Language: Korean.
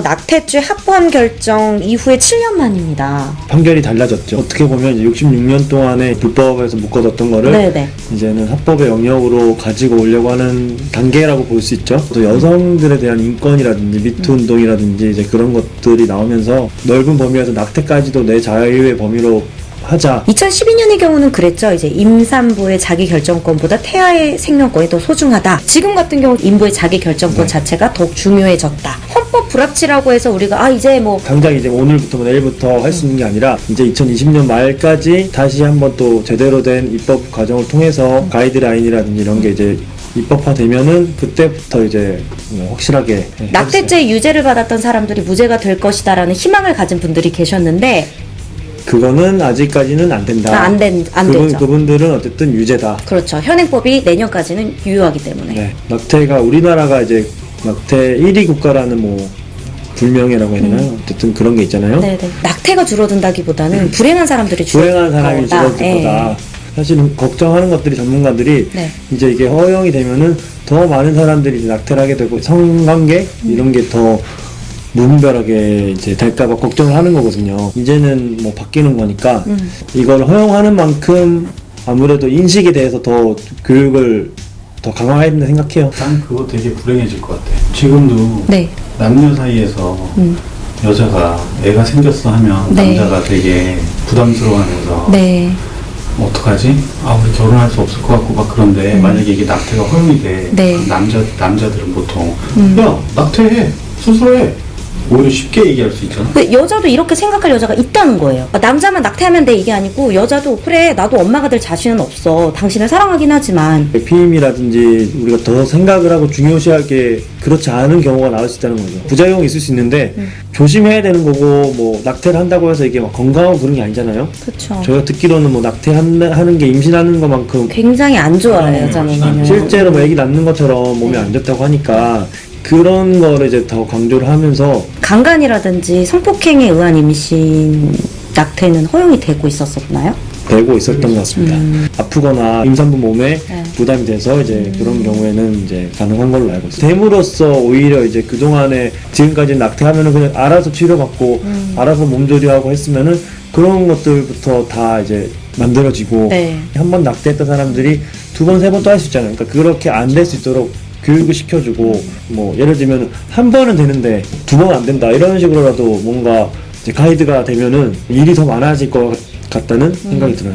낙태죄 합법 결정 이후에 7년 만입니다. 판결이 달라졌죠. 어떻게 보면 이제 66년 동안에 불법에서 묶어뒀던 거를 네네. 이제는 합법의 영역으로 가지고 오려고 하는 단계라고 볼 수 있죠. 또 여성들에 대한 인권이라든지 미투 운동이라든지 이제 그런 것들이 나오면서 넓은 범위에서 낙태까지도 내 자유의 범위로 하자. 2012년의 경우는 그랬죠. 이제 임산부의 자기 결정권보다 태아의 생명권이 더 소중하다. 지금 같은 경우 인부의 자기 결정권 자체가 더욱 중요해졌다. 헌법 불합치라고 해서 우리가 이제 뭐 당장 이제 오늘부터 내일부터 할 수 있는 게 아니라 이제 2020년 말까지 다시 한번 또 제대로 된 입법 과정을 통해서 가이드라인이라든지 이런 게 이제 입법화되면은 그때부터 이제 확실하게 낙태죄 유죄를 받았던 사람들이 무죄가 될 것이다라는 희망을 가진 분들이 계셨는데 그거는 아직까지는 안 된다. 안 되죠. 그분들은 어쨌든 유죄다. 그렇죠. 현행법이 내년까지는 유효하기 때문에. 네. 낙태가 우리나라가 이제 낙태 1위 국가라는 뭐 불명예라고 해야 되나요? 어쨌든 그런 게 있잖아요. 네네. 낙태가 줄어든다기보다는 불행한 사람들이 불행한 사람이 줄어들 거다. 예. 사실은 걱정하는 것들이 전문가들이 네. 이제 이게 허용이 되면은 더 많은 사람들이 이제 낙태를 하게 되고 성관계 이런 게 더 무분별하게 이제 될까봐 걱정을 하는 거거든요. 이제는 뭐 바뀌는 거니까 이걸 허용하는 만큼 아무래도 인식에 대해서 더 교육을 더 강화해야 된다 생각해요. 난 그거 되게 불행해질 것 같아. 지금도 네. 남녀 사이에서 여자가 애가 생겼어 하면 네. 남자가 되게 부담스러워하면서 네. 어떡하지? 우리 결혼할 수 없을 것 같고 막 그런데 만약에 이게 낙태가 허용이 돼. 네. 그럼 남자들은 보통 야 낙태해 수술해 오히려 쉽게 얘기할 수 있잖아. 그 여자도 이렇게 생각할 여자가 있다는 거예요. 남자만 낙태하면 돼 이게 아니고 여자도 그래 나도 엄마가 될 자신은 없어. 당신을 사랑하긴 하지만 피임이라든지 우리가 더 생각을 하고 중요시할 게 그렇지 않은 경우가 나올 수 있다는 거죠. 부작용이 있을 수 있는데 조심해야 되는 거고 뭐 낙태를 한다고 해서 이게 막 건강하고 그런 게 아니잖아요. 그렇죠. 저희가 듣기로는 뭐 낙태하는 게 임신하는 것만큼 굉장히 안 좋아요 여자 몸에는. 실제로 뭐 애기 낳는 것처럼 몸에 안 좋다고 하니까 그런 거를 이제 더 강조를 하면서 강간이라든지 성폭행에 의한 임신 낙태는 허용이 되고 있었었나요? 되고 있었던 것 같습니다. 아프거나 임산부 몸에 네. 부담이 돼서 이제 그런 경우에는 이제 가능한 걸로 알고 있어요. 됨으로써 오히려 이제 그동안에 지금까지 낙태하면은 그냥 알아서 치료받고 알아서 몸조리하고 했으면은 그런 것들부터 다 이제 만들어지고 네. 한 번 낙태했던 사람들이 두 번, 세 번 또 할 수 있잖아요. 그러니까 그렇게 안 될 수 있도록 교육을 시켜주고 뭐 예를 들면 한 번은 되는데 두 번 안 된다 이런 식으로라도 뭔가 이제 가이드가 되면은 일이 더 많아질 것 같다는 생각이 들어요.